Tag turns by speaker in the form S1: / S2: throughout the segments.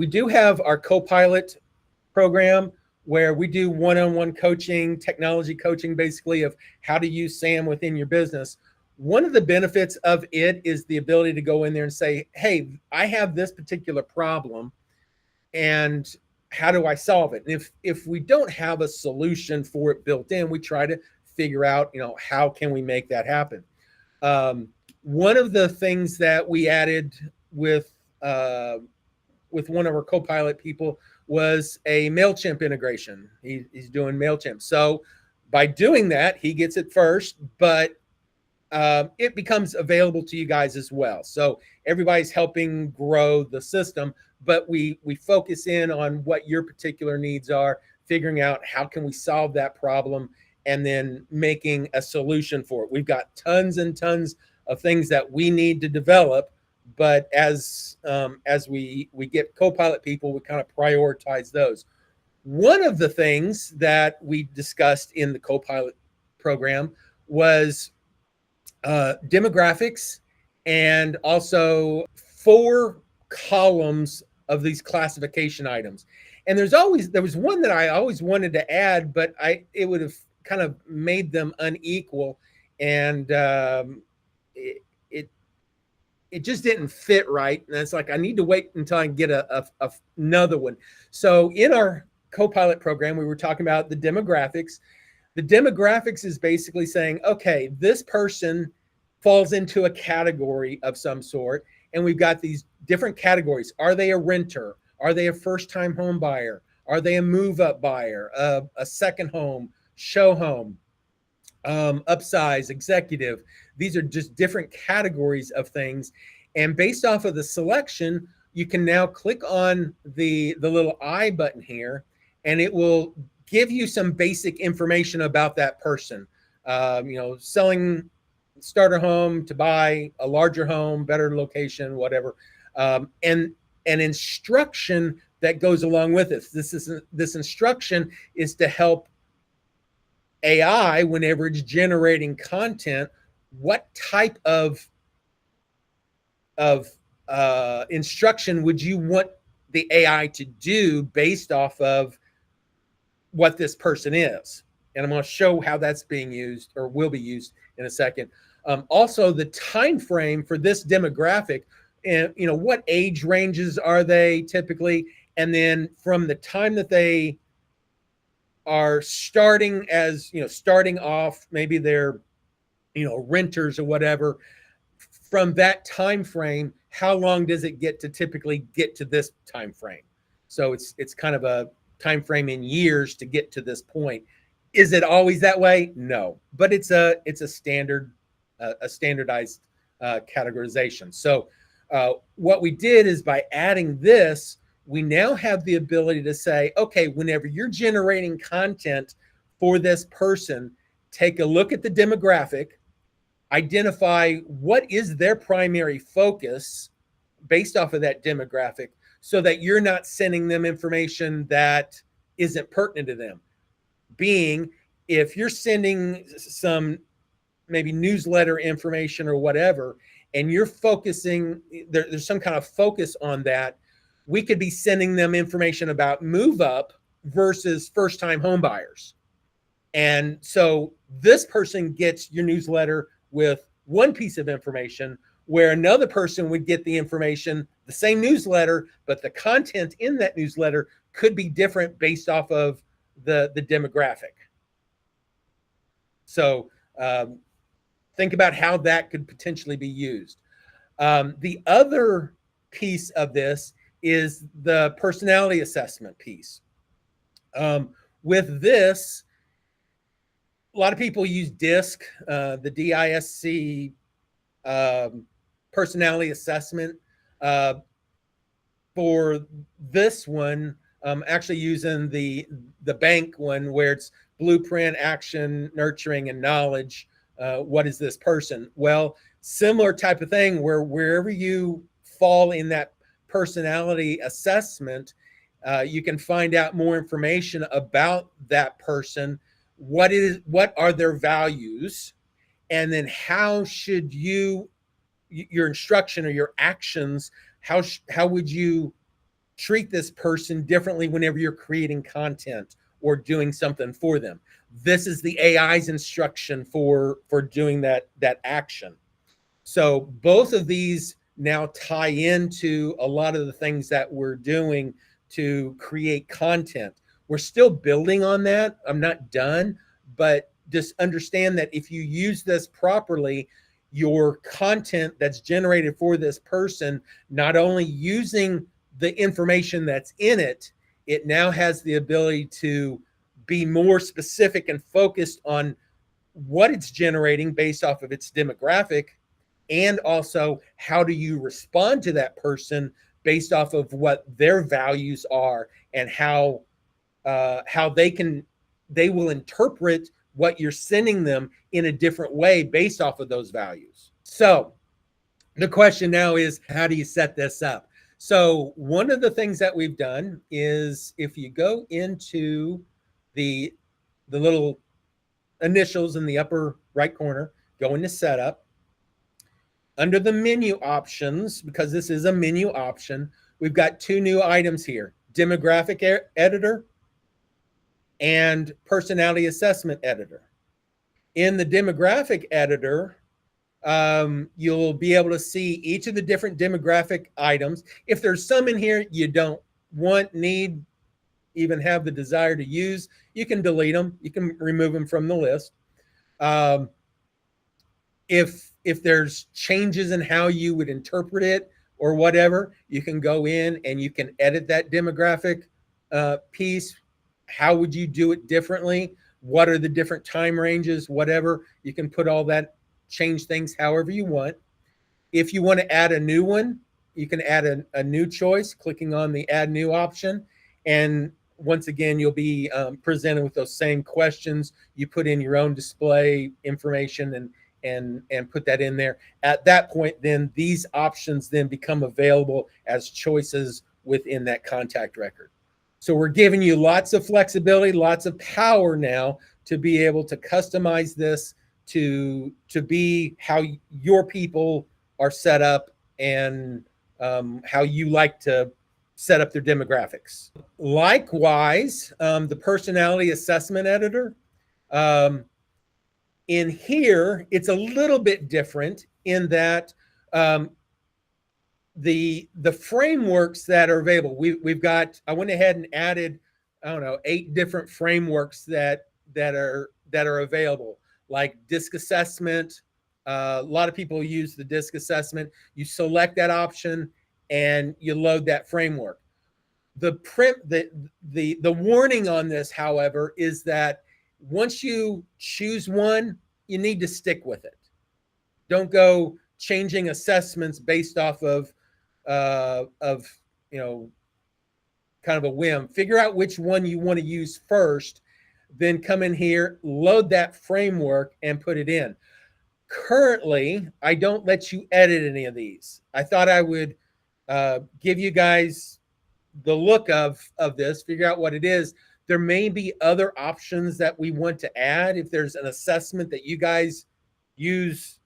S1: We do have our co-pilot program where we do one-on-one coaching, technology coaching, basically of how to use SAM within your business. One of the benefits of it is the ability to go in there and say, hey, I have this particular problem, and how do I solve it? And if we don't have a solution for it built in, we try to figure out, how can we make that happen? One of the things that we added with one of our co-pilot people was a MailChimp integration. He's doing MailChimp. So by doing that, he gets it first, but it becomes available to you guys as well. So everybody's helping grow the system, but we focus in on what your particular needs are, figuring out how can we solve that problem, and then making a solution for it. We've got tons and tons of things that we need to develop, but as we get co-pilot people, we kind of prioritize those. One of the things that we discussed in the co-pilot program was demographics, and also 4 columns of these classification items. And there was one that I always wanted to add, but it would have kind of made them unequal, and it just didn't fit right. And it's like, I need to wait until I get another one. So in our co-pilot program, we were talking about the demographics. The demographics is basically saying, okay, this person falls into a category of some sort, and we've got these different categories. Are they a renter? Are they a first-time home buyer? Are they a move-up buyer? A second home, show home, upsize, executive? These are just different categories of things. And based off of the selection, you can now click on the little I button here, and it will give you some basic information about that person. Selling starter home to buy a larger home, better location, whatever, and an instruction that goes along with it. This instruction is to help AI, whenever it's generating content, what type of instruction would you want the AI to do based off of what this person is? And I'm going to show how that's being used, or will be used, in a second. Also, the time frame for this demographic, and what age ranges are they typically, and then from the time that they are starting off, maybe they're renters or whatever, from that time frame, how long does it typically get to this time frame? So it's kind of a time frame in years to get to this point. Is it always that way? No, but it's a standardized categorization. So what we did is, by adding this, we now have the ability to say, okay, whenever you're generating content for this person, take a look at the demographic, identify what is their primary focus based off of that demographic, so that you're not sending them information that isn't pertinent to them. Being, if you're sending some maybe newsletter information or whatever, and you're focusing, there's some kind of focus on that, we could be sending them information about move up versus first-time home buyers. And so this person gets your newsletter with one piece of information, where another person would get the information, the same newsletter, but the content in that newsletter could be different based off of the demographic. So think about how that could potentially be used. The other piece of this is the personality assessment piece. With this, a lot of people use DISC, the DISC personality assessment. For this one, actually using the bank one, where it's blueprint, action, nurturing, and knowledge. What is this person? Well, similar type of thing, where wherever you fall in that personality assessment, you can find out more information about that person. What are their values? And then how should your instruction or your actions, how would you treat this person differently whenever you're creating content or doing something for them. This is the AI's instruction for doing that action. So both of these now tie into a lot of the things that we're doing to create content. We're still building on that. I'm not done, but just understand that if you use this properly, your content that's generated for this person, not only using the information that's in it, it now has the ability to be more specific and focused on what it's generating based off of its demographic, and also how do you respond to that person based off of what their values are and how they will interpret what you're sending them in a different way based off of those values. So the question now is, how do you set this up? So one of the things that we've done is, if you go into the little initials in the upper right corner, go into setup. Under the menu options, because this is a menu option, we've got two new items here: demographic editor and personality assessment editor. In the demographic editor, you'll be able to see each of the different demographic items. If there's some in here you don't want, need, even have the desire to use, you can delete them. You can remove them from the list. If there's changes in how you would interpret it or whatever, you can go in and you can edit that demographic piece. How would you do it differently? What are the different time ranges? Whatever, you can put all that, change things however you want. If you want to add a new one, you can add a new choice, clicking on the add new option. And once again, you'll be presented with those same questions. You put in your own display information and put that in there. At that point, then these options then become available as choices within that contact record. So we're giving you lots of flexibility, lots of power now to be able to customize this to be how your people are set up and how you like to set up their demographics. Likewise, the personality assessment editor, in here, it's a little bit different in that the frameworks that are available, we've got, I went ahead and added, I don't know, 8 different frameworks that are available, like disc assessment. A lot of people use the disc assessment. You select that option and you load that framework. The warning on this, however, is that once you choose one, you need to stick with it. Don't go changing assessments based off of you know, kind of a whim. Figure out which one you want to use first, then come in here, load that framework and put it in. Currently, I don't let you edit any of these. I thought I would give you guys the look of this, figure out what it is. There may be other options that we want to add. If there's an assessment that you guys use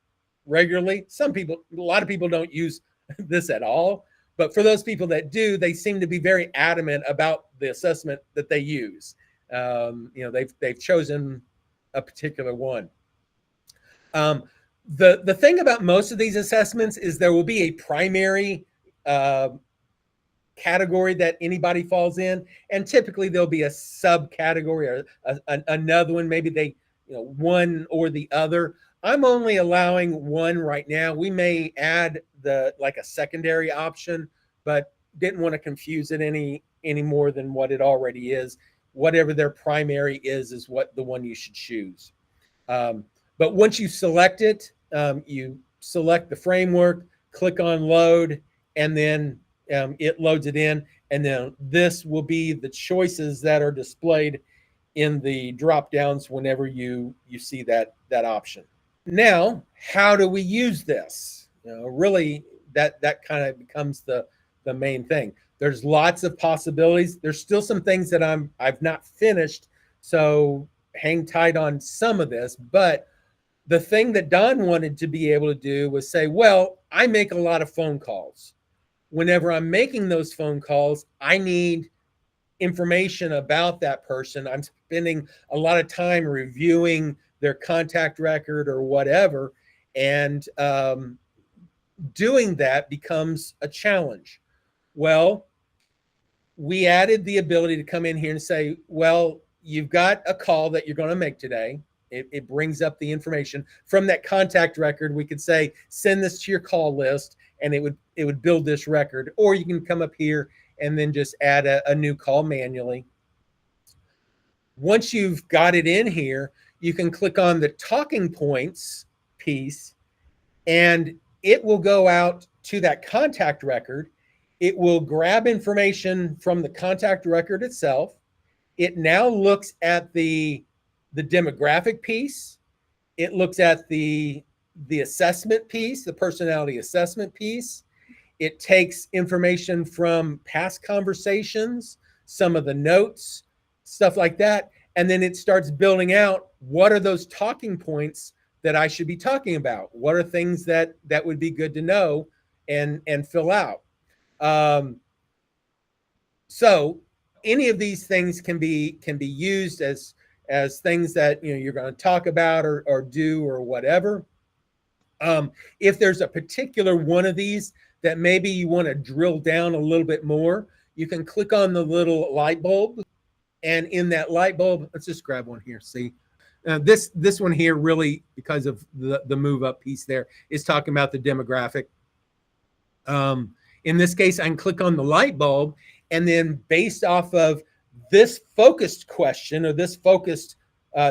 S1: regularly, a lot of people don't use this at all, but for those people that do, they seem to be very adamant about the assessment that they use. You know, they've chosen a particular one. The thing about most of these assessments is there will be a primary category that anybody falls in, and typically there'll be a subcategory or another one. Maybe they, you know, one or the other. I'm only allowing one right now. We may add like a secondary option, but didn't want to confuse it any more than what it already is. Whatever their primary is what the one you should choose. But once you select it, you select the framework, click on load, and then it loads it in. And then this will be the choices that are displayed in the drop downs whenever you see that option. Now, how do we use this? You know, really, that kind of becomes the main thing. There's lots of possibilities. There's still some things that I've not finished, so hang tight on some of this. But the thing that Don wanted to be able to do was say, well, I make a lot of phone calls. whenever I'm making those phone calls, I need information about that person. I'm spending a lot of time reviewing their contact record or whatever, and doing that becomes a challenge. Well, we added the ability to come in here and say, well, you've got a call that you're going to make today. It brings up the information from that contact record. We could say, send this to your call list, and it would build this record. Or you can come up here and then just add a new call manually. Once you've got it in here, you can click on the talking points piece, and it will go out to that contact record. It will grab information from the contact record itself. It now looks at the demographic piece. It looks at the assessment piece, the personality assessment piece. It takes information from past conversations, some of the notes, stuff like that. And then it starts building out, what are those talking points that I should be talking about? What are things that would be good to know and fill out? So any of these things can be used as things that you're going to talk about or do or whatever. If there's a particular one of these that maybe you want to drill down a little bit more, you can click on the little light bulb, and in that light bulb, let's just grab one here. See, this one here really, because of the move up piece there, is talking about the demographic. In this case, I can click on the light bulb, and then based off of this focused question or this focused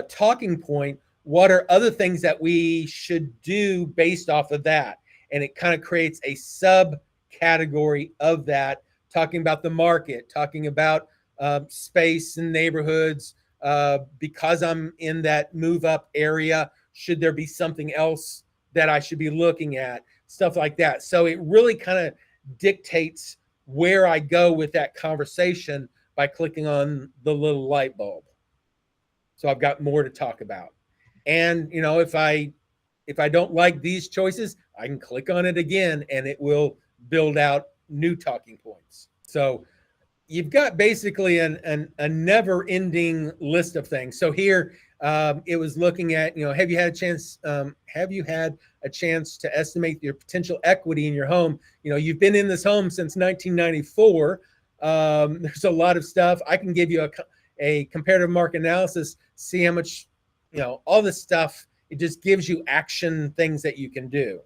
S1: talking point, what are other things that we should do based off of that? And it kind of creates a subcategory of that, talking about the market, talking about space and neighborhoods. Because I'm in that move up area, should there be something else that I should be looking at? Stuff like that. So it really kind of dictates where I go with that conversation by clicking on the little light bulb. So I've got more to talk about. And if I don't like these choices, I can click on it again and it will build out new talking points. So you've got basically a never-ending list of things. So here it was looking at, have you had a chance to estimate your potential equity in your home? You've been in this home since 1994. There's a lot of stuff. I can give you a comparative market analysis, see how much, all this stuff. It just gives you action things that you can do.